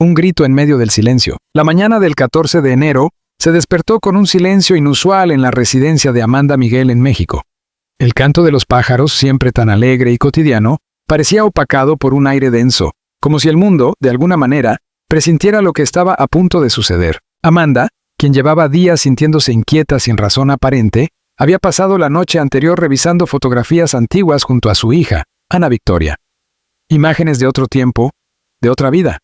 un grito en medio del silencio. La mañana del 14 de enero se despertó con un silencio inusual en la residencia de Amanda Miguel en México. El canto de los pájaros, siempre tan alegre y cotidiano, parecía opacado por un aire denso, como si el mundo, de alguna manera, presintiera lo que estaba a punto de suceder. Amanda, quien llevaba días sintiéndose inquieta sin razón aparente, había pasado la noche anterior revisando fotografías antiguas junto a su hija, Ana Victoria. Imágenes de otro tiempo, de otra vida.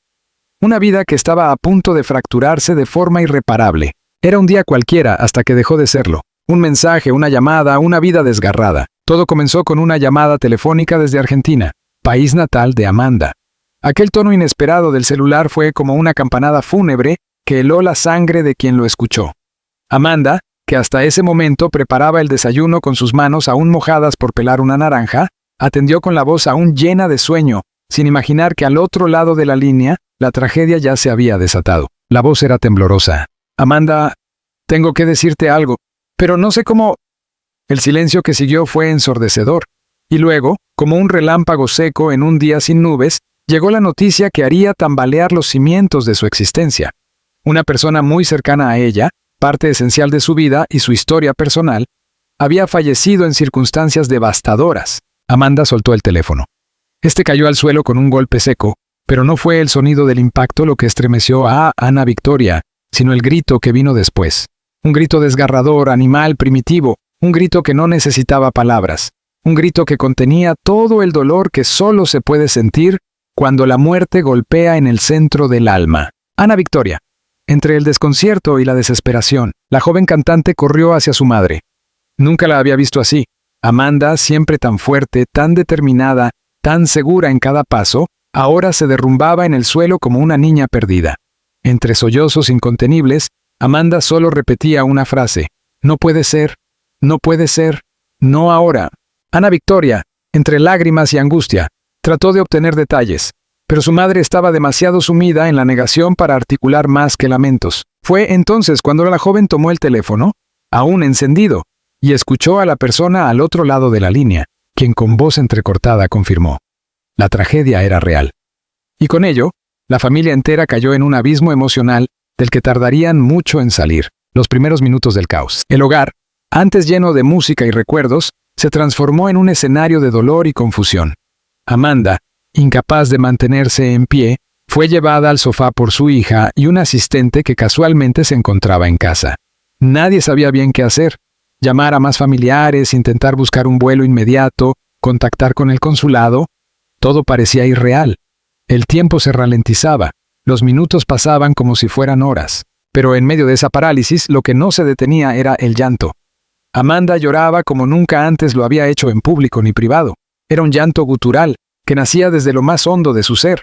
Una vida que estaba a punto de fracturarse de forma irreparable. Era un día cualquiera hasta que dejó de serlo. Un mensaje, una llamada, una vida desgarrada. Todo comenzó con una llamada telefónica desde Argentina, país natal de Amanda. Aquel tono inesperado del celular fue como una campanada fúnebre que heló la sangre de quien lo escuchó. Amanda, que hasta ese momento preparaba el desayuno con sus manos aún mojadas por pelar una naranja, atendió con la voz aún llena de sueño, sin imaginar que al otro lado de la línea, la tragedia ya se había desatado. La voz era temblorosa. «Amanda, tengo que decirte algo, pero no sé cómo...». El silencio que siguió fue ensordecedor, y luego, como un relámpago seco en un día sin nubes, llegó la noticia que haría tambalear los cimientos de su existencia. Una persona muy cercana a ella, parte esencial de su vida y su historia personal, había fallecido en circunstancias devastadoras. Amanda soltó el teléfono. Este cayó al suelo con un golpe seco, pero no fue el sonido del impacto lo que estremeció a Ana Victoria, sino el grito que vino después. Un grito desgarrador, animal, primitivo, un grito que no necesitaba palabras, un grito que contenía todo el dolor que solo se puede sentir cuando la muerte golpea en el centro del alma. Ana Victoria. Entre el desconcierto y la desesperación, la joven cantante corrió hacia su madre. Nunca la había visto así. Amanda, siempre tan fuerte, tan determinada, tan segura en cada paso, ahora se derrumbaba en el suelo como una niña perdida. Entre sollozos incontenibles, Amanda solo repetía una frase: «No puede ser, no puede ser, no ahora». Ana Victoria, entre lágrimas y angustia, trató de obtener detalles, pero su madre estaba demasiado sumida en la negación para articular más que lamentos. Fue entonces cuando la joven tomó el teléfono, aún encendido, y escuchó a la persona al otro lado de la línea, quien con voz entrecortada confirmó: la tragedia era real. Y con ello, la familia entera cayó en un abismo emocional del que tardarían mucho en salir. Los primeros minutos del caos. El hogar, antes lleno de música y recuerdos, se transformó en un escenario de dolor y confusión. Amanda, incapaz de mantenerse en pie, fue llevada al sofá por su hija y un asistente que casualmente se encontraba en casa. Nadie sabía bien qué hacer. Llamar a más familiares, intentar buscar un vuelo inmediato, contactar con el consulado. Todo parecía irreal. El tiempo se ralentizaba. Los minutos pasaban como si fueran horas. Pero en medio de esa parálisis, lo que no se detenía era el llanto. Amanda lloraba como nunca antes lo había hecho en público ni privado. Era un llanto gutural, que nacía desde lo más hondo de su ser.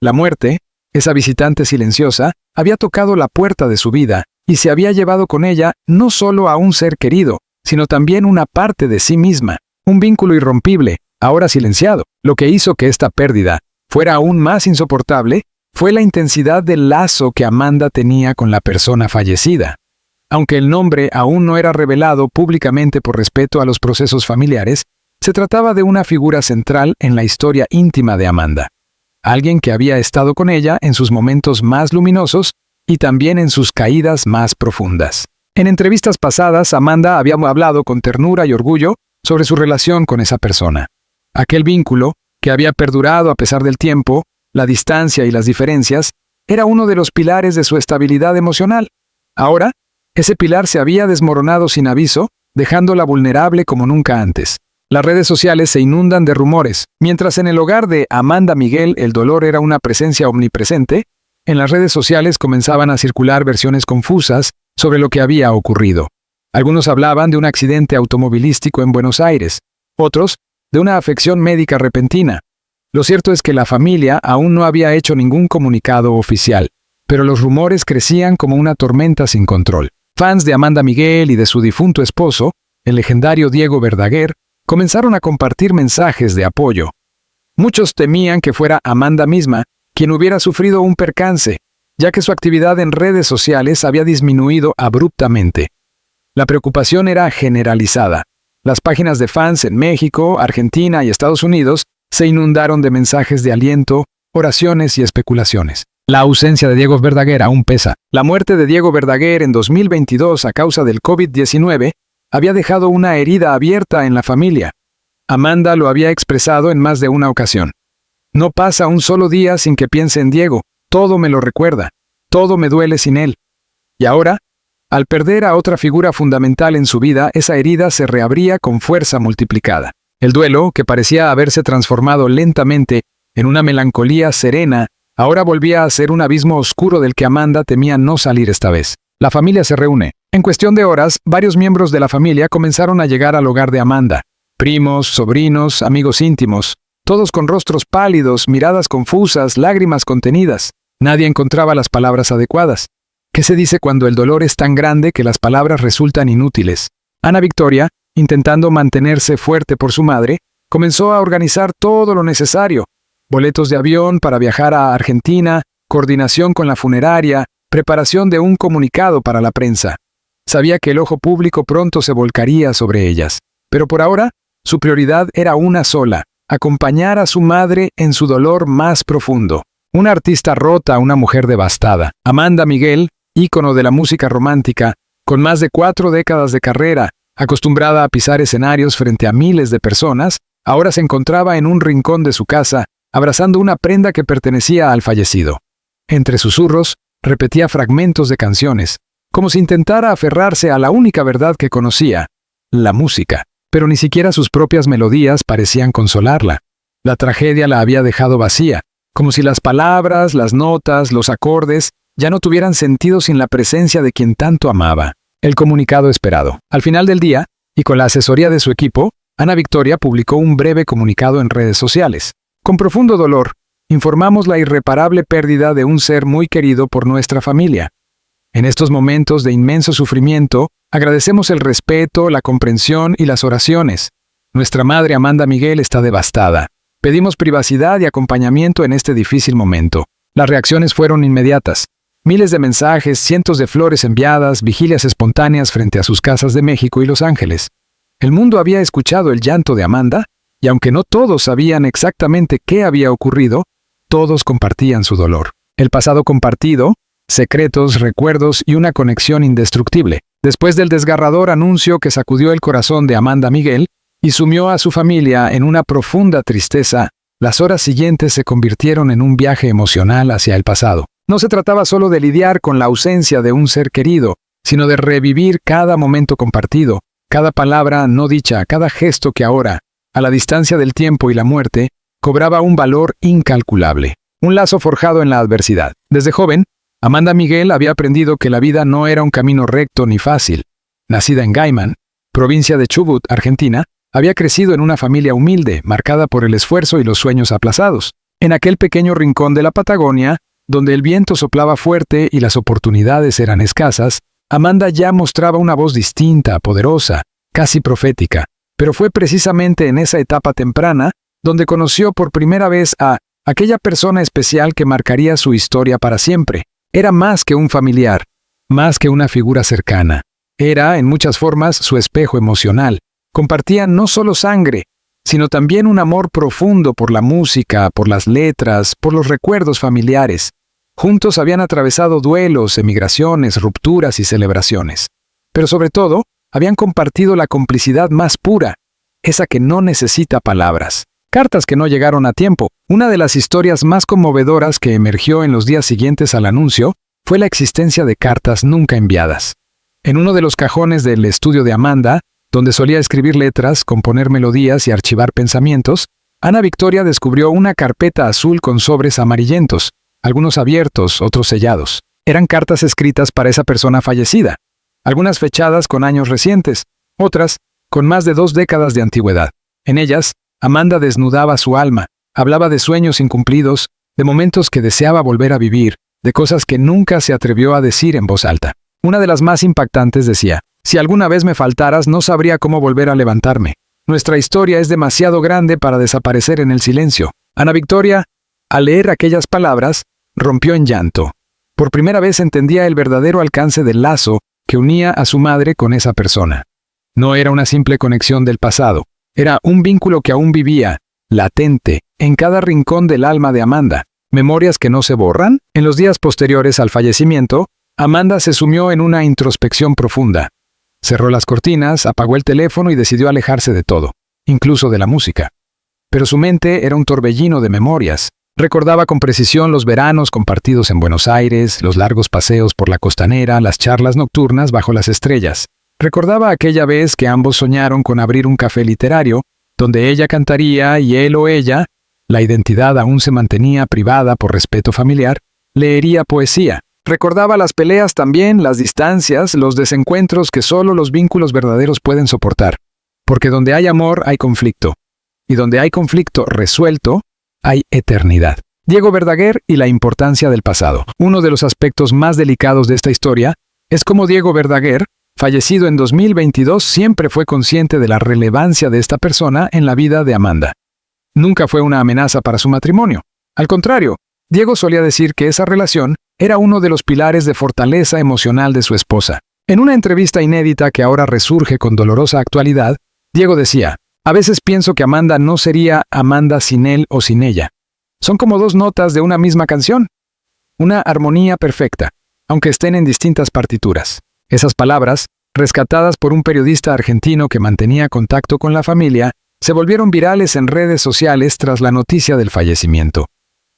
La muerte, esa visitante silenciosa, había tocado la puerta de su vida y se había llevado con ella no solo a un ser querido, sino también una parte de sí misma, un vínculo irrompible, ahora silenciado. Lo que hizo que esta pérdida fuera aún más insoportable fue la intensidad del lazo que Amanda tenía con la persona fallecida. Aunque el nombre aún no era revelado públicamente por respeto a los procesos familiares, se trataba de una figura central en la historia íntima de Amanda. Alguien que había estado con ella en sus momentos más luminosos y también en sus caídas más profundas. En entrevistas pasadas, Amanda había hablado con ternura y orgullo sobre su relación con esa persona. Aquel vínculo, que había perdurado a pesar del tiempo, la distancia y las diferencias, era uno de los pilares de su estabilidad emocional. Ahora, ese pilar se había desmoronado sin aviso, dejándola vulnerable como nunca antes. Las redes sociales se inundan de rumores. Mientras en el hogar de Amanda Miguel el dolor era una presencia omnipresente, en las redes sociales comenzaban a circular versiones confusas sobre lo que había ocurrido. Algunos hablaban de un accidente automovilístico en Buenos Aires, otros de una afección médica repentina. Lo cierto es que la familia aún no había hecho ningún comunicado oficial, pero los rumores crecían como una tormenta sin control. Fans de Amanda Miguel y de su difunto esposo, el legendario Diego Verdaguer, comenzaron a compartir mensajes de apoyo. Muchos temían que fuera Amanda misma quien hubiera sufrido un percance, ya que su actividad en redes sociales había disminuido abruptamente. La preocupación era generalizada. Las páginas de fans en México, Argentina y Estados Unidos se inundaron de mensajes de aliento, oraciones y especulaciones. La ausencia de Diego Verdaguer aún pesa. La muerte de Diego Verdaguer en 2022 a causa del COVID-19 había dejado una herida abierta en la familia. Amanda lo había expresado en más de una ocasión. No pasa un solo día sin que piense en Diego. Todo me lo recuerda. Todo me duele sin él. Y ahora, al perder a otra figura fundamental en su vida, esa herida se reabría con fuerza multiplicada. El duelo, que parecía haberse transformado lentamente en una melancolía serena, ahora volvía a ser un abismo oscuro del que Amanda temía no salir esta vez. La familia se reúne. En cuestión de horas, varios miembros de la familia comenzaron a llegar al hogar de Amanda. Primos, sobrinos, amigos íntimos, todos con rostros pálidos, miradas confusas, lágrimas contenidas. Nadie encontraba las palabras adecuadas. ¿Qué se dice cuando el dolor es tan grande que las palabras resultan inútiles? Ana Victoria, intentando mantenerse fuerte por su madre, comenzó a organizar todo lo necesario. Boletos de avión para viajar a Argentina, coordinación con la funeraria, preparación de un comunicado para la prensa. Sabía que el ojo público pronto se volcaría sobre ellas. Pero por ahora, su prioridad era una sola: acompañar a su madre en su dolor más profundo. Una artista rota, una mujer devastada. Amanda Miguel, ícono de la música romántica, con más de 4 décadas de carrera, acostumbrada a pisar escenarios frente a miles de personas, ahora se encontraba en un rincón de su casa, abrazando una prenda que pertenecía al fallecido. Entre susurros, repetía fragmentos de canciones, como si intentara aferrarse a la única verdad que conocía: la música. Pero ni siquiera sus propias melodías parecían consolarla. La tragedia la había dejado vacía, como si las palabras, las notas, los acordes ya no tuvieran sentido sin la presencia de quien tanto amaba. El comunicado esperado. Al final del día, y con la asesoría de su equipo, Ana Victoria publicó un breve comunicado en redes sociales. Con profundo dolor, informamos la irreparable pérdida de un ser muy querido por nuestra familia. En estos momentos de inmenso sufrimiento, agradecemos el respeto, la comprensión y las oraciones. Nuestra madre Amanda Miguel está devastada. Pedimos privacidad y acompañamiento en este difícil momento. Las reacciones fueron inmediatas. Miles de mensajes, cientos de flores enviadas, vigilias espontáneas frente a sus casas de México y Los Ángeles. El mundo había escuchado el llanto de Amanda, y aunque no todos sabían exactamente qué había ocurrido, todos compartían su dolor. El pasado compartido, secretos, recuerdos y una conexión indestructible. Después del desgarrador anuncio que sacudió el corazón de Amanda Miguel y sumió a su familia en una profunda tristeza, las horas siguientes se convirtieron en un viaje emocional hacia el pasado. No se trataba solo de lidiar con la ausencia de un ser querido, sino de revivir cada momento compartido, cada palabra no dicha, cada gesto que ahora, a la distancia del tiempo y la muerte, cobraba un valor incalculable. Un lazo forjado en la adversidad. Desde joven, Amanda Miguel había aprendido que la vida no era un camino recto ni fácil. Nacida en Gaiman, provincia de Chubut, Argentina, había crecido en una familia humilde, marcada por el esfuerzo y los sueños aplazados. En aquel pequeño rincón de la Patagonia, donde el viento soplaba fuerte y las oportunidades eran escasas, Amanda ya mostraba una voz distinta, poderosa, casi profética. Pero fue precisamente en esa etapa temprana donde conoció por primera vez a aquella persona especial que marcaría su historia para siempre. Era más que un familiar, más que una figura cercana. Era, en muchas formas, su espejo emocional. Compartían no solo sangre, sino también un amor profundo por la música, por las letras, por los recuerdos familiares. Juntos habían atravesado duelos, emigraciones, rupturas y celebraciones. Pero sobre todo, habían compartido la complicidad más pura, esa que no necesita palabras. Cartas que no llegaron a tiempo. Una de las historias más conmovedoras que emergió en los días siguientes al anuncio fue la existencia de cartas nunca enviadas. En uno de los cajones del estudio de Amanda, donde solía escribir letras, componer melodías y archivar pensamientos, Ana Victoria descubrió una carpeta azul con sobres amarillentos, algunos abiertos, otros sellados. Eran cartas escritas para esa persona fallecida, algunas fechadas con años recientes, otras con más de 2 décadas de antigüedad. En ellas, Amanda desnudaba su alma, hablaba de sueños incumplidos, de momentos que deseaba volver a vivir, de cosas que nunca se atrevió a decir en voz alta. Una de las más impactantes decía: «Si alguna vez me faltaras, no sabría cómo volver a levantarme. Nuestra historia es demasiado grande para desaparecer en el silencio». Ana Victoria, al leer aquellas palabras, rompió en llanto. Por primera vez entendía el verdadero alcance del lazo que unía a su madre con esa persona. No era una simple conexión del pasado. Era un vínculo que aún vivía, latente, en cada rincón del alma de Amanda. ¿Memorias que no se borran? En los días posteriores al fallecimiento, Amanda se sumió en una introspección profunda. Cerró las cortinas, apagó el teléfono y decidió alejarse de todo, incluso de la música. Pero su mente era un torbellino de memorias. Recordaba con precisión los veranos compartidos en Buenos Aires, los largos paseos por la costanera, las charlas nocturnas bajo las estrellas. Recordaba aquella vez que ambos soñaron con abrir un café literario, donde ella cantaría y él o ella, la identidad aún se mantenía privada por respeto familiar, leería poesía. Recordaba las peleas también, las distancias, los desencuentros que solo los vínculos verdaderos pueden soportar. Porque donde hay amor hay conflicto. Y donde hay conflicto resuelto, hay eternidad. Diego Verdaguer y la importancia del pasado. Uno de los aspectos más delicados de esta historia es cómo Diego Verdaguer, fallecido en 2022, siempre fue consciente de la relevancia de esta persona en la vida de Amanda. Nunca fue una amenaza para su matrimonio. Al contrario, Diego solía decir que esa relación era uno de los pilares de fortaleza emocional de su esposa. En una entrevista inédita que ahora resurge con dolorosa actualidad, Diego decía: «A veces pienso que Amanda no sería Amanda sin él o sin ella. Son como dos notas de una misma canción. Una armonía perfecta, aunque estén en distintas partituras». Esas palabras, rescatadas por un periodista argentino que mantenía contacto con la familia, se volvieron virales en redes sociales tras la noticia del fallecimiento.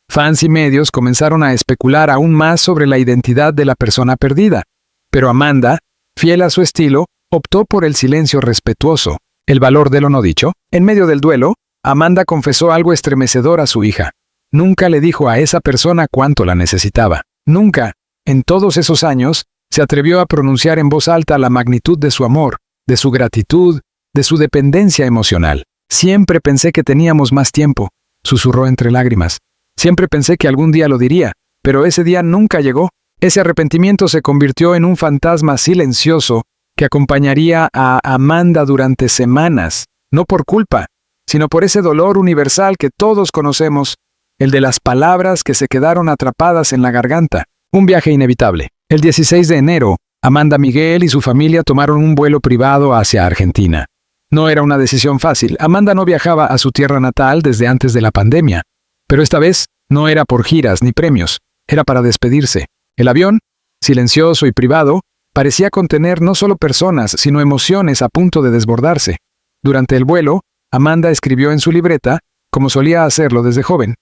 Fans y medios comenzaron a especular aún más sobre la identidad de la persona perdida, pero Amanda, fiel a su estilo, optó por el silencio respetuoso, el valor de lo no dicho. En medio del duelo, Amanda confesó algo estremecedor a su hija. Nunca le dijo a esa persona cuánto la necesitaba. Nunca, en todos esos años, se atrevió a pronunciar en voz alta la magnitud de su amor, de su gratitud, de su dependencia emocional. «Siempre pensé que teníamos más tiempo», susurró entre lágrimas. «Siempre pensé que algún día lo diría, pero ese día nunca llegó». Ese arrepentimiento se convirtió en un fantasma silencioso que acompañaría a Amanda durante semanas, no por culpa, sino por ese dolor universal que todos conocemos, el de las palabras que se quedaron atrapadas en la garganta. Un viaje inevitable. El 16 de enero, Amanda Miguel y su familia tomaron un vuelo privado hacia Argentina. No era una decisión fácil. Amanda no viajaba a su tierra natal desde antes de la pandemia. Pero esta vez no era por giras ni premios, era para despedirse. El avión, silencioso y privado, parecía contener no solo personas, sino emociones a punto de desbordarse. Durante el vuelo, Amanda escribió en su libreta, como solía hacerlo desde joven.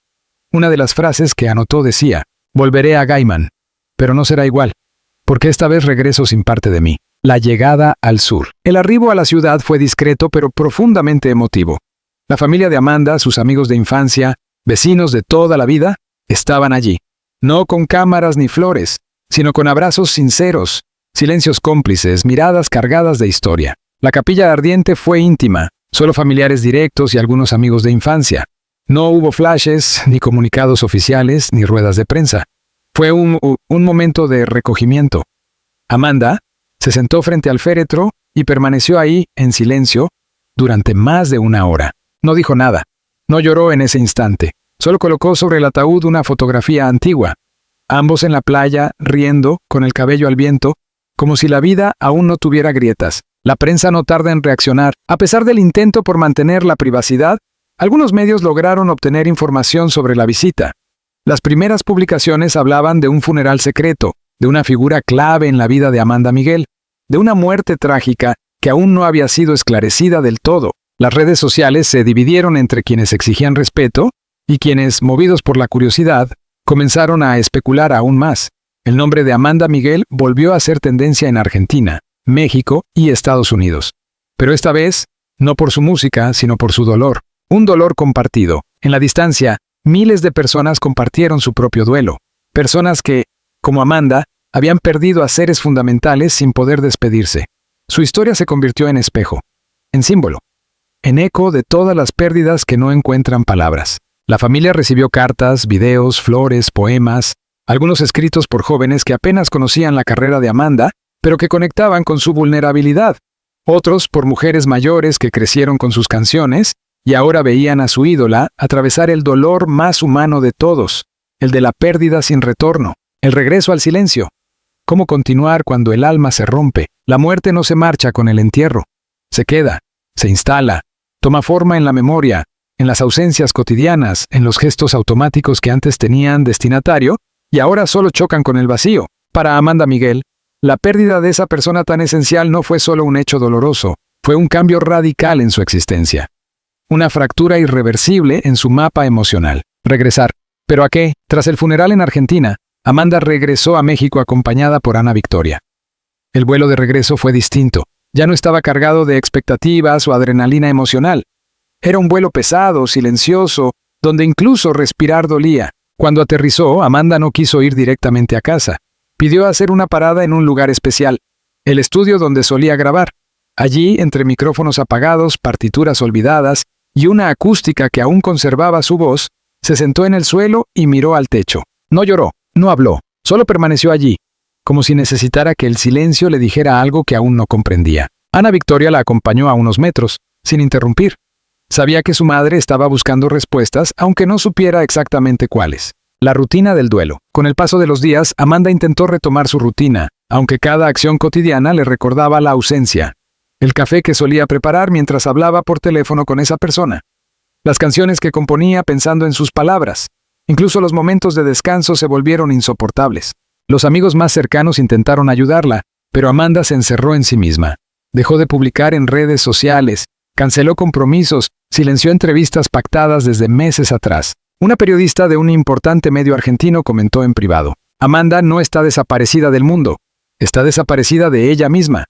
Una de las frases que anotó decía: «Volveré a Gaiman, pero no será igual, porque esta vez regreso sin parte de mí». La llegada al sur. El arribo a la ciudad fue discreto pero profundamente emotivo. La familia de Amanda, sus amigos de infancia, vecinos de toda la vida, estaban allí. No con cámaras ni flores, sino con abrazos sinceros, silencios cómplices, miradas cargadas de historia. La capilla ardiente fue íntima, solo familiares directos y algunos amigos de infancia. No hubo flashes, ni comunicados oficiales, ni ruedas de prensa. Fue un momento de recogimiento. Amanda se sentó frente al féretro y permaneció ahí, en silencio, durante más de una hora. No dijo nada. No lloró en ese instante. Solo colocó sobre el ataúd una fotografía antigua. Ambos en la playa, riendo, con el cabello al viento, como si la vida aún no tuviera grietas. La prensa no tarda en reaccionar. A pesar del intento por mantener la privacidad, algunos medios lograron obtener información sobre la visita. Las primeras publicaciones hablaban de un funeral secreto, de una figura clave en la vida de Amanda Miguel, de una muerte trágica que aún no había sido esclarecida del todo. Las redes sociales se dividieron entre quienes exigían respeto y quienes, movidos por la curiosidad, comenzaron a especular aún más. El nombre de Amanda Miguel volvió a ser tendencia en Argentina, México y Estados Unidos. Pero esta vez, no por su música, sino por su dolor. Un dolor compartido. En la distancia, miles de personas compartieron su propio duelo. Personas que, como Amanda, habían perdido a seres fundamentales sin poder despedirse. Su historia se convirtió en espejo, en símbolo, en eco de todas las pérdidas que no encuentran palabras. La familia recibió cartas, videos, flores, poemas, algunos escritos por jóvenes que apenas conocían la carrera de Amanda, pero que conectaban con su vulnerabilidad. Otros por mujeres mayores que crecieron con sus canciones y ahora veían a su ídola atravesar el dolor más humano de todos, el de la pérdida sin retorno. El regreso al silencio. ¿Cómo continuar cuando el alma se rompe? La muerte no se marcha con el entierro. Se queda, se instala, toma forma en la memoria, en las ausencias cotidianas, en los gestos automáticos que antes tenían destinatario y ahora solo chocan con el vacío. Para Amanda Miguel, la pérdida de esa persona tan esencial no fue solo un hecho doloroso, fue un cambio radical en su existencia. Una fractura irreversible en su mapa emocional. Regresar. ¿Pero a qué? Tras el funeral en Argentina, Amanda regresó a México acompañada por Ana Victoria. El vuelo de regreso fue distinto. Ya no estaba cargado de expectativas o adrenalina emocional. Era un vuelo pesado, silencioso, donde incluso respirar dolía. Cuando aterrizó, Amanda no quiso ir directamente a casa. Pidió hacer una parada en un lugar especial, el estudio donde solía grabar. Allí, entre micrófonos apagados, partituras olvidadas y una acústica que aún conservaba su voz, se sentó en el suelo y miró al techo. No lloró, no habló, solo permaneció allí, como si necesitara que el silencio le dijera algo que aún no comprendía. Ana Victoria la acompañó a unos metros, sin interrumpir. Sabía que su madre estaba buscando respuestas, aunque no supiera exactamente cuáles. La rutina del duelo. Con el paso de los días, Amanda intentó retomar su rutina, aunque cada acción cotidiana le recordaba la ausencia. El café que solía preparar mientras hablaba por teléfono con esa persona. Las canciones que componía pensando en sus palabras. Incluso los momentos de descanso se volvieron insoportables. Los amigos más cercanos intentaron ayudarla, pero Amanda se encerró en sí misma. Dejó de publicar en redes sociales, canceló compromisos, silenció entrevistas pactadas desde meses atrás. Una periodista de un importante medio argentino comentó en privado: Amanda no está desaparecida del mundo, está desaparecida de ella misma.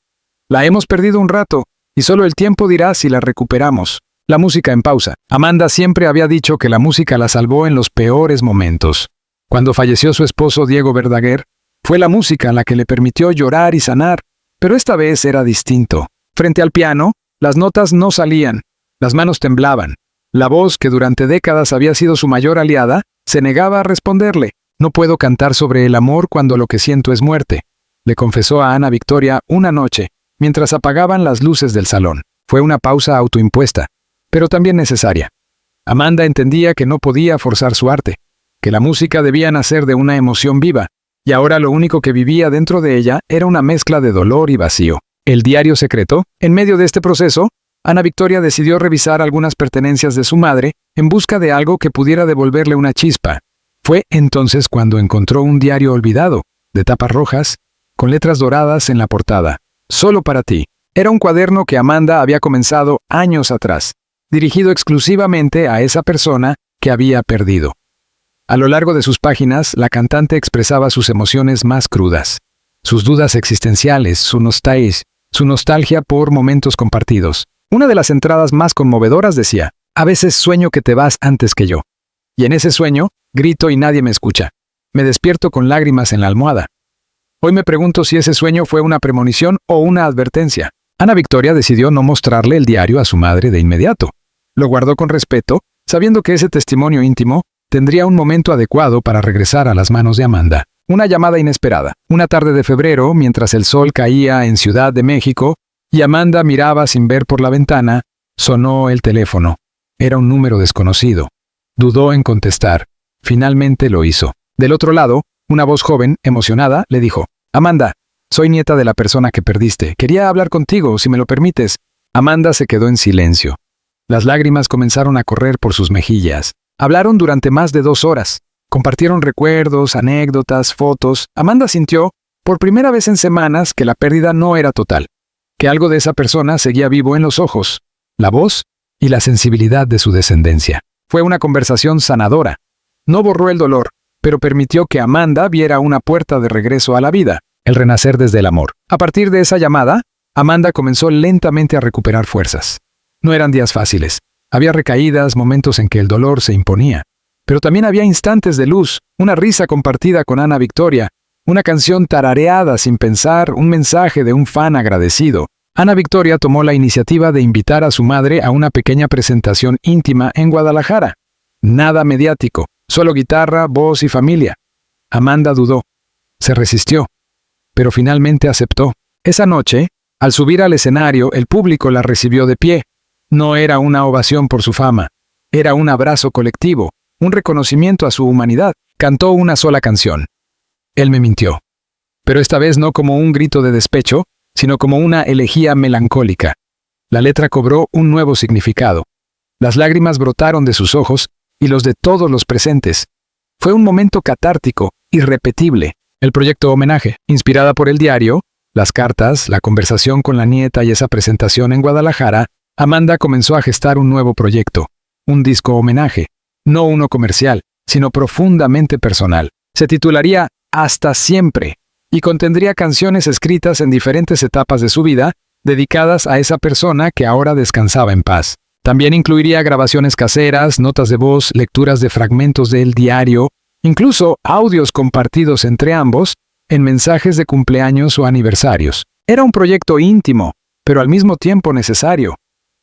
La hemos perdido un rato, y solo el tiempo dirá si la recuperamos. La música en pausa. Amanda siempre había dicho que la música la salvó en los peores momentos. Cuando falleció su esposo Diego Verdaguer, fue la música la que le permitió llorar y sanar, pero esta vez era distinto. Frente al piano, las notas no salían, las manos temblaban. La voz, que durante décadas había sido su mayor aliada, se negaba a responderle. No puedo cantar sobre el amor cuando lo que siento es muerte, le confesó a Ana Victoria una noche, mientras apagaban las luces del salón. Fue una pausa autoimpuesta, pero también necesaria. Amanda entendía que no podía forzar su arte, que la música debía nacer de una emoción viva, y ahora lo único que vivía dentro de ella era una mezcla de dolor y vacío. El diario secreto. En medio de este proceso, Ana Victoria decidió revisar algunas pertenencias de su madre en busca de algo que pudiera devolverle una chispa. Fue entonces cuando encontró un diario olvidado, de tapas rojas, con letras doradas en la portada. Solo para ti. Era un cuaderno que Amanda había comenzado años atrás, dirigido exclusivamente a esa persona que había perdido. A lo largo de sus páginas, la cantante expresaba sus emociones más crudas, sus dudas existenciales, su nostalgia por momentos compartidos. Una de las entradas más conmovedoras decía: a veces sueño que te vas antes que yo. Y en ese sueño, grito y nadie me escucha. Me despierto con lágrimas en la almohada. Hoy me pregunto si ese sueño fue una premonición o una advertencia. Ana Victoria decidió no mostrarle el diario a su madre de inmediato. Lo guardó con respeto, sabiendo que ese testimonio íntimo tendría un momento adecuado para regresar a las manos de Amanda. Una llamada inesperada. Una tarde de febrero, mientras el sol caía en Ciudad de México y Amanda miraba sin ver por la ventana, sonó el teléfono. Era un número desconocido. Dudó en contestar. Finalmente lo hizo. Del otro lado, una voz joven, emocionada, le dijo: Amanda, soy nieta de la persona que perdiste. Quería hablar contigo, si me lo permites. Amanda se quedó en silencio. Las lágrimas comenzaron a correr por sus mejillas. Hablaron durante más de 2 horas. Compartieron recuerdos, anécdotas, fotos. Amanda sintió, por primera vez en semanas, que la pérdida no era total, que algo de esa persona seguía vivo en los ojos, la voz y la sensibilidad de su descendencia. Fue una conversación sanadora. No borró el dolor, pero permitió que Amanda viera una puerta de regreso a la vida, el renacer desde el amor. A partir de esa llamada, Amanda comenzó lentamente a recuperar fuerzas. No eran días fáciles. Había recaídas, momentos en que el dolor se imponía. Pero también había instantes de luz, una risa compartida con Ana Victoria, una canción tarareada sin pensar, un mensaje de un fan agradecido. Ana Victoria tomó la iniciativa de invitar a su madre a una pequeña presentación íntima en Guadalajara. Nada mediático, solo guitarra, voz y familia. Amanda dudó. Se resistió. Pero finalmente aceptó. Esa noche, al subir al escenario, el público la recibió de pie. No era una ovación por su fama. Era un abrazo colectivo, un reconocimiento a su humanidad. Cantó una sola canción. Él me mintió. Pero esta vez no como un grito de despecho, sino como una elegía melancólica. La letra cobró un nuevo significado. Las lágrimas brotaron de sus ojos y los de todos los presentes. Fue un momento catártico, irrepetible. El proyecto Homenaje, inspirada por el diario, las cartas, la conversación con la nieta y esa presentación en Guadalajara, Amanda comenzó a gestar un nuevo proyecto, un disco homenaje, no uno comercial, sino profundamente personal. Se titularía Hasta Siempre y contendría canciones escritas en diferentes etapas de su vida, dedicadas a esa persona que ahora descansaba en paz. También incluiría grabaciones caseras, notas de voz, lecturas de fragmentos del diario, incluso audios compartidos entre ambos en mensajes de cumpleaños o aniversarios. Era un proyecto íntimo, pero al mismo tiempo necesario.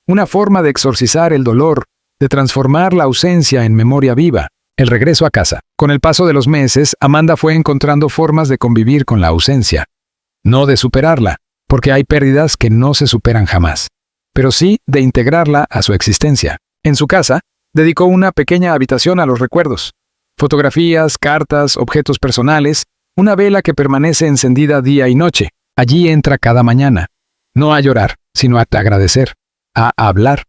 Una forma de exorcizar el dolor, de transformar la ausencia en memoria viva. El regreso a casa. Con el paso de los meses, Amanda fue encontrando formas de convivir con la ausencia. No de superarla, porque hay pérdidas que no se superan jamás, pero sí de integrarla a su existencia. En su casa, dedicó una pequeña habitación a los recuerdos. Fotografías, cartas, objetos personales, una vela que permanece encendida día y noche. Allí entra cada mañana. No a llorar, sino a agradecer, a hablar,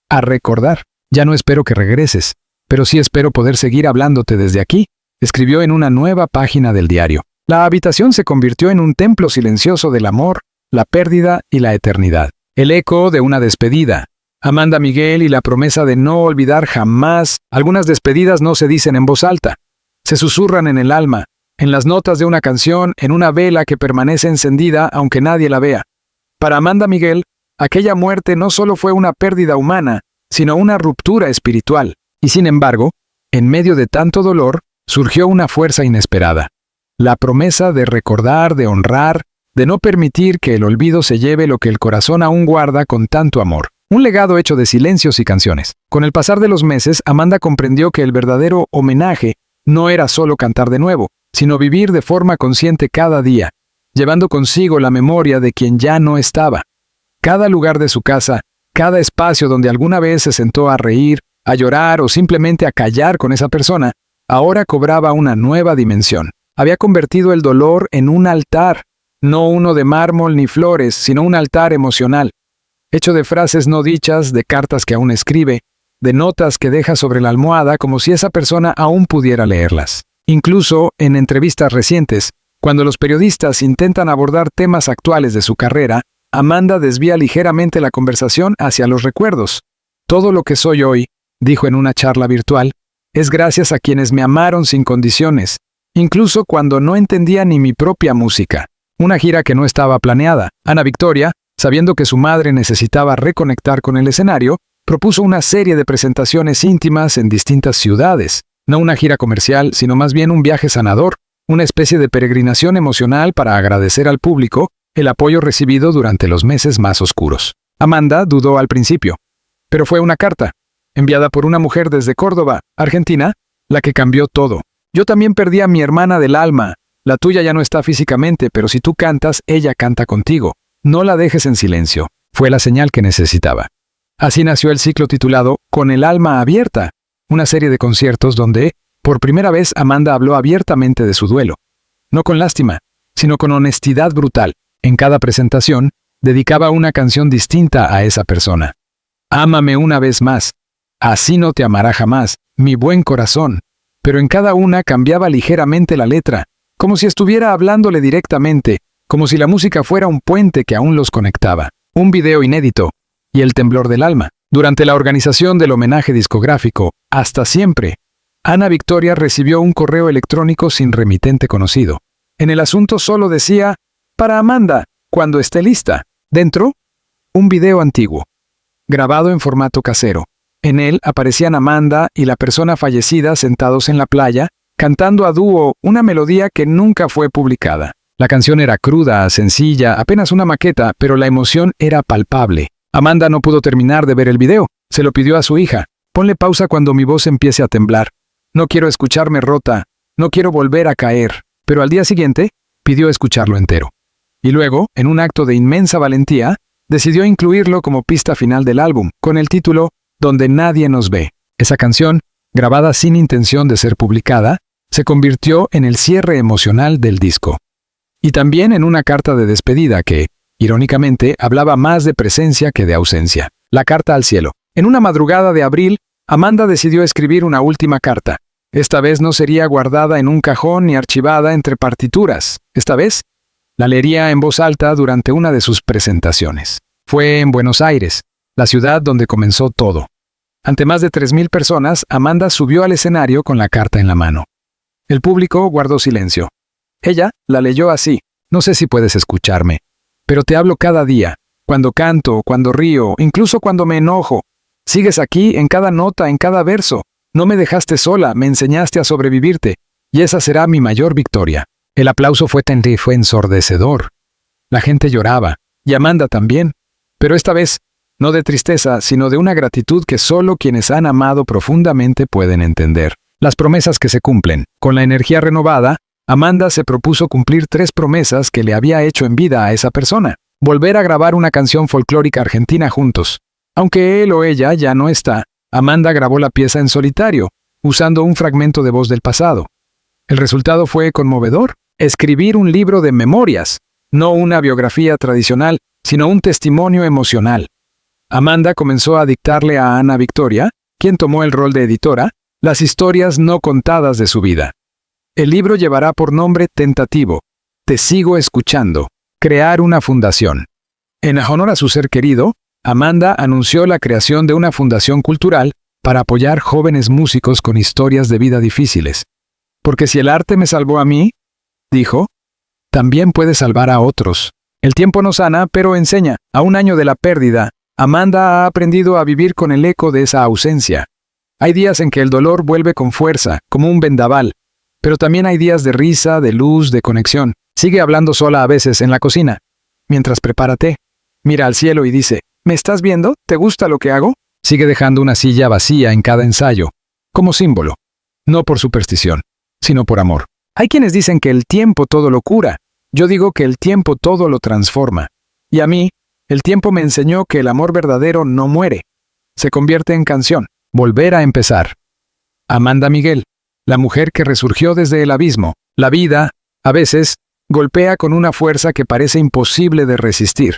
a recordar. Ya no espero que regreses, pero sí espero poder seguir hablándote desde aquí, escribió en una nueva página del diario. La habitación se convirtió en un templo silencioso del amor, la pérdida y la eternidad. El eco de una despedida. Amanda Miguel y la promesa de no olvidar jamás. Algunas despedidas no se dicen en voz alta. Se susurran en el alma, en las notas de una canción, en una vela que permanece encendida aunque nadie la vea. Para Amanda Miguel, aquella muerte no solo fue una pérdida humana, sino una ruptura espiritual. Y sin embargo, en medio de tanto dolor, surgió una fuerza inesperada. La promesa de recordar, de honrar, de no permitir que el olvido se lleve lo que el corazón aún guarda con tanto amor. Un legado hecho de silencios y canciones. Con el pasar de los meses, Amanda comprendió que el verdadero homenaje no era solo cantar de nuevo, sino vivir de forma consciente cada día, llevando consigo la memoria de quien ya no estaba. Cada lugar de su casa, cada espacio donde alguna vez se sentó a reír, a llorar o simplemente a callar con esa persona, ahora cobraba una nueva dimensión. Había convertido el dolor en un altar, no uno de mármol ni flores, sino un altar emocional, hecho de frases no dichas, de cartas que aún escribe, de notas que deja sobre la almohada como si esa persona aún pudiera leerlas. Incluso en entrevistas recientes, cuando los periodistas intentan abordar temas actuales de su carrera, Amanda desvía ligeramente la conversación hacia los recuerdos. Todo lo que soy hoy, dijo en una charla virtual, es gracias a quienes me amaron sin condiciones, incluso cuando no entendía ni mi propia música. Una gira que no estaba planeada. Ana Victoria, sabiendo que su madre necesitaba reconectar con el escenario, propuso una serie de presentaciones íntimas en distintas ciudades. No una gira comercial, sino más bien un viaje sanador, una especie de peregrinación emocional para agradecer al público el apoyo recibido durante los meses más oscuros. Amanda dudó al principio, pero fue una carta, enviada por una mujer desde Córdoba, Argentina, la que cambió todo. Yo también perdí a mi hermana del alma. La tuya ya no está físicamente, pero si tú cantas, ella canta contigo. No la dejes en silencio. Fue la señal que necesitaba. Así nació el ciclo titulado Con el alma abierta, una serie de conciertos donde, por primera vez, Amanda habló abiertamente de su duelo. No con lástima, sino con honestidad brutal. En cada presentación, dedicaba una canción distinta a esa persona. Ámame una vez más. Así no te amará jamás, mi buen corazón. Pero en cada una cambiaba ligeramente la letra, como si estuviera hablándole directamente, como si la música fuera un puente que aún los conectaba. Un video inédito, y el temblor del alma. Durante la organización del homenaje discográfico, Hasta Siempre, Ana Victoria recibió un correo electrónico sin remitente conocido. En el asunto solo decía, para Amanda, cuando esté lista. Dentro, un video antiguo, grabado en formato casero. En él aparecían Amanda y la persona fallecida sentados en la playa, cantando a dúo una melodía que nunca fue publicada. La canción era cruda, sencilla, apenas una maqueta, pero la emoción era palpable. Amanda no pudo terminar de ver el video. Se lo pidió a su hija. Ponle pausa cuando mi voz empiece a temblar. No quiero escucharme rota. No quiero volver a caer. Pero al día siguiente, pidió escucharlo entero. Y luego, en un acto de inmensa valentía, decidió incluirlo como pista final del álbum, con el título Donde nadie nos ve. Esa canción, grabada sin intención de ser publicada, se convirtió en el cierre emocional del disco. Y también en una carta de despedida que, irónicamente, hablaba más de presencia que de ausencia. La carta al cielo. En una madrugada de abril, Amanda decidió escribir una última carta. Esta vez no sería guardada en un cajón ni archivada entre partituras. Esta vez, la leería en voz alta durante una de sus presentaciones. Fue en Buenos Aires, la ciudad donde comenzó todo. Ante más de 3,000 personas, Amanda subió al escenario con la carta en la mano. El público guardó silencio. Ella la leyó así: no sé si puedes escucharme, pero te hablo cada día, cuando canto, cuando río, incluso cuando me enojo. Sigues aquí en cada nota, en cada verso. No me dejaste sola, me enseñaste a sobrevivirte, y esa será mi mayor victoria. El aplauso fue ensordecedor. La gente lloraba, y Amanda también, pero esta vez, no de tristeza, sino de una gratitud que solo quienes han amado profundamente pueden entender. Las promesas que se cumplen. Con la energía renovada, Amanda se propuso cumplir 3 promesas que le había hecho en vida a esa persona. Volver a grabar una canción folclórica argentina juntos. Aunque él o ella ya no está, Amanda grabó la pieza en solitario, usando un fragmento de voz del pasado. El resultado fue conmovedor. Escribir un libro de memorias, no una biografía tradicional, sino un testimonio emocional. Amanda comenzó a dictarle a Ana Victoria, quien tomó el rol de editora, las historias no contadas de su vida. El libro llevará por nombre tentativo: Te sigo escuchando. Crear una fundación. En honor a su ser querido, Amanda anunció la creación de una fundación cultural para apoyar jóvenes músicos con historias de vida difíciles. Porque si el arte me salvó a mí, dijo, también puede salvar a otros. El tiempo no sana, pero enseña. A un año de la pérdida, Amanda ha aprendido a vivir con el eco de esa ausencia. Hay días en que el dolor vuelve con fuerza, como un vendaval, pero también hay días de risa, de luz, de conexión. Sigue hablando sola a veces en la cocina, mientras prepara té. Mira al cielo y dice, ¿me estás viendo? ¿Te gusta lo que hago? Sigue dejando una silla vacía en cada ensayo, como símbolo, no por superstición, sino por amor. Hay quienes dicen que el tiempo todo lo cura. Yo digo que el tiempo todo lo transforma. Y a mí, el tiempo me enseñó que el amor verdadero no muere. Se convierte en canción. Volver a empezar. Amanda Miguel, la mujer que resurgió desde el abismo. La vida, a veces, golpea con una fuerza que parece imposible de resistir.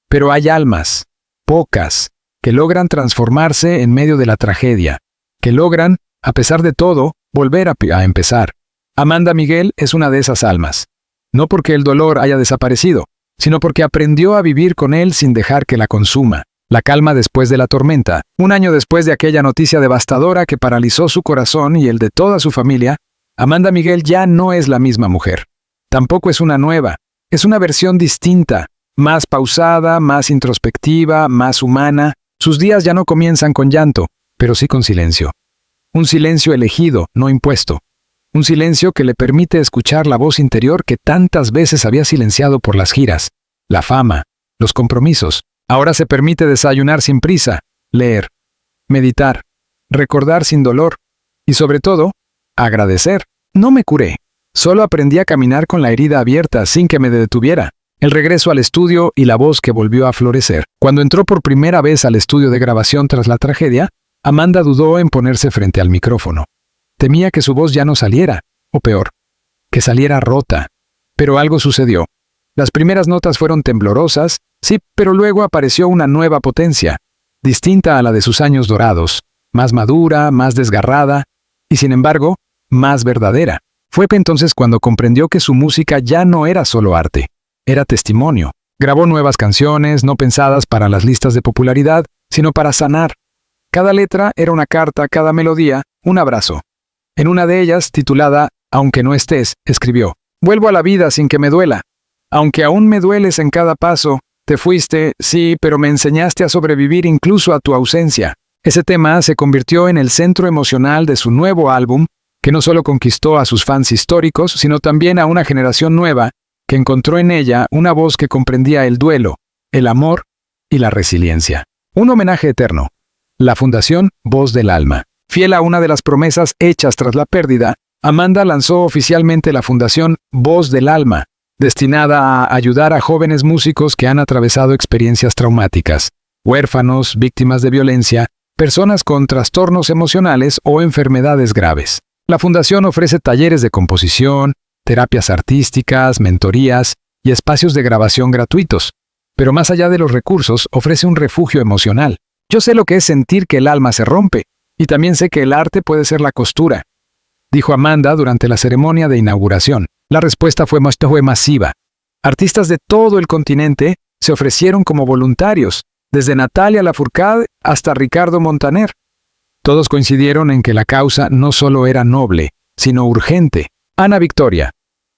Pero hay almas, pocas, que logran transformarse en medio de la tragedia, que logran, a pesar de todo, volver a empezar. Amanda Miguel es una de esas almas. No porque el dolor haya desaparecido, sino porque aprendió a vivir con él sin dejar que la consuma. La calma después de la tormenta. Un año después de aquella noticia devastadora que paralizó su corazón y el de toda su familia, Amanda Miguel ya no es la misma mujer. Tampoco es una nueva. Es una versión distinta, más pausada, más introspectiva, más humana. Sus días ya no comienzan con llanto, pero sí con silencio. Un silencio elegido, no impuesto. Un silencio que le permite escuchar la voz interior que tantas veces había silenciado por las giras, la fama, los compromisos. Ahora se permite desayunar sin prisa, leer, meditar, recordar sin dolor y, sobre todo, agradecer. No me curé, solo aprendí a caminar con la herida abierta sin que me detuviera. El regreso al estudio y la voz que volvió a florecer. Cuando entró por primera vez al estudio de grabación tras la tragedia, Amanda dudó en ponerse frente al micrófono. Temía que su voz ya no saliera, o peor, que saliera rota. Pero algo sucedió. Las primeras notas fueron temblorosas, sí, pero luego apareció una nueva potencia, distinta a la de sus años dorados, más madura, más desgarrada, y sin embargo, más verdadera. Fue entonces cuando comprendió que su música ya no era solo arte, era testimonio. Grabó nuevas canciones, no pensadas para las listas de popularidad, sino para sanar. Cada letra era una carta, cada melodía, un abrazo. En una de ellas, titulada Aunque no estés, escribió: Vuelvo a la vida sin que me duela. Aunque aún me dueles en cada paso, te fuiste, sí, pero me enseñaste a sobrevivir incluso a tu ausencia. Ese tema se convirtió en el centro emocional de su nuevo álbum, que no solo conquistó a sus fans históricos, sino también a una generación nueva, que encontró en ella una voz que comprendía el duelo, el amor y la resiliencia. Un homenaje eterno. La Fundación Voz del Alma. Fiel a una de las promesas hechas tras la pérdida, Amanda lanzó oficialmente la Fundación Voz del Alma, destinada a ayudar a jóvenes músicos que han atravesado experiencias traumáticas, huérfanos, víctimas de violencia, personas con trastornos emocionales o enfermedades graves. La fundación ofrece talleres de composición, terapias artísticas, mentorías y espacios de grabación gratuitos, pero más allá de los recursos ofrece un refugio emocional. Yo sé lo que es sentir que el alma se rompe, y también sé que el arte puede ser la costura, dijo Amanda durante la ceremonia de inauguración. La respuesta fue masiva. Artistas de todo el continente se ofrecieron como voluntarios, desde Natalia Lafourcade hasta Ricardo Montaner. Todos coincidieron en que la causa no solo era noble, sino urgente. Ana Victoria,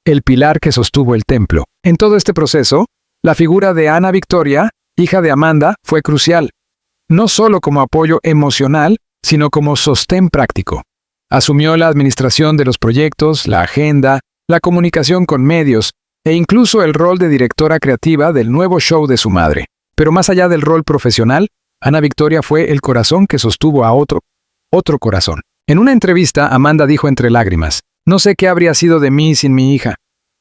el pilar que sostuvo el templo. En todo este proceso, la figura de Ana Victoria, hija de Amanda, fue crucial, no solo como apoyo emocional, sino como sostén práctico. Asumió la administración de los proyectos, la agenda, la comunicación con medios, e incluso el rol de directora creativa del nuevo show de su madre. Pero más allá del rol profesional, Ana Victoria fue el corazón que sostuvo a otro corazón. En una entrevista, Amanda dijo entre lágrimas: «No sé qué habría sido de mí sin mi hija.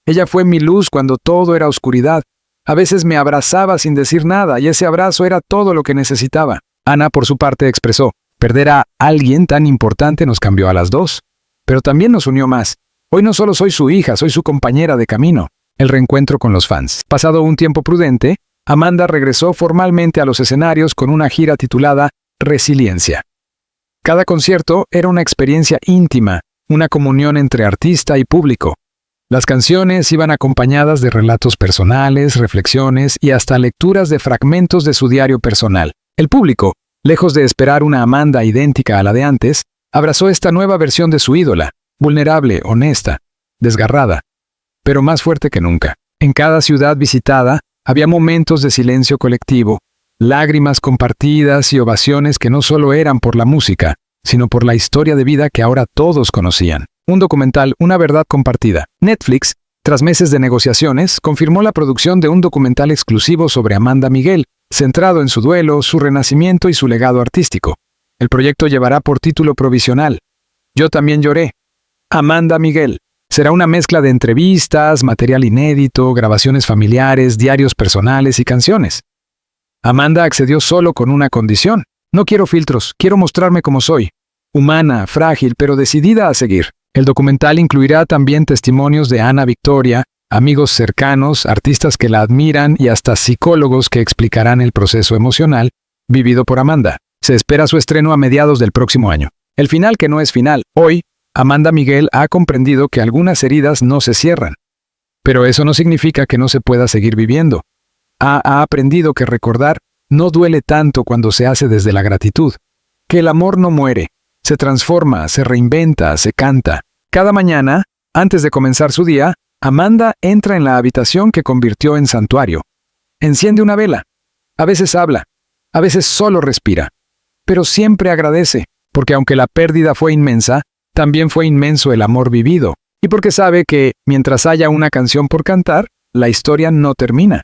Ella fue mi luz cuando todo era oscuridad. A veces me abrazaba sin decir nada y ese abrazo era todo lo que necesitaba». Ana, por su parte, expresó: «Perder a alguien tan importante nos cambió a las dos, pero también nos unió más. Hoy no solo soy su hija, soy su compañera de camino». El reencuentro con los fans. Pasado un tiempo prudente, Amanda regresó formalmente a los escenarios con una gira titulada Resiliencia. Cada concierto era una experiencia íntima, una comunión entre artista y público. Las canciones iban acompañadas de relatos personales, reflexiones y hasta lecturas de fragmentos de su diario personal. El público, lejos de esperar una Amanda idéntica a la de antes, abrazó esta nueva versión de su ídola, vulnerable, honesta, desgarrada, pero más fuerte que nunca. En cada ciudad visitada, había momentos de silencio colectivo, lágrimas compartidas y ovaciones que no solo eran por la música, sino por la historia de vida que ahora todos conocían. Un documental, una verdad compartida. Netflix, tras meses de negociaciones, confirmó la producción de un documental exclusivo sobre Amanda Miguel, centrado en su duelo, su renacimiento y su legado artístico. El proyecto llevará por título provisional Yo también lloré. Amanda Miguel. Será una mezcla de entrevistas, material inédito, grabaciones familiares, diarios personales y canciones. Amanda accedió solo con una condición: «No quiero filtros, quiero mostrarme como soy, humana, frágil, pero decidida a seguir». El documental incluirá también testimonios de Ana Victoria, amigos cercanos, artistas que la admiran y hasta psicólogos que explicarán el proceso emocional vivido por Amanda. Se espera su estreno a mediados del próximo año. El final que no es final. Hoy, Amanda Miguel ha comprendido que algunas heridas no se cierran. Pero eso no significa que no se pueda seguir viviendo. Ha aprendido que recordar no duele tanto cuando se hace desde la gratitud, que el amor no muere, se transforma, se reinventa, se canta. Cada mañana, antes de comenzar su día, Amanda entra en la habitación que convirtió en santuario. Enciende una vela. A veces habla, a veces solo respira, pero siempre agradece, porque aunque la pérdida fue inmensa, también fue inmenso el amor vivido, y porque sabe que, mientras haya una canción por cantar, la historia no termina.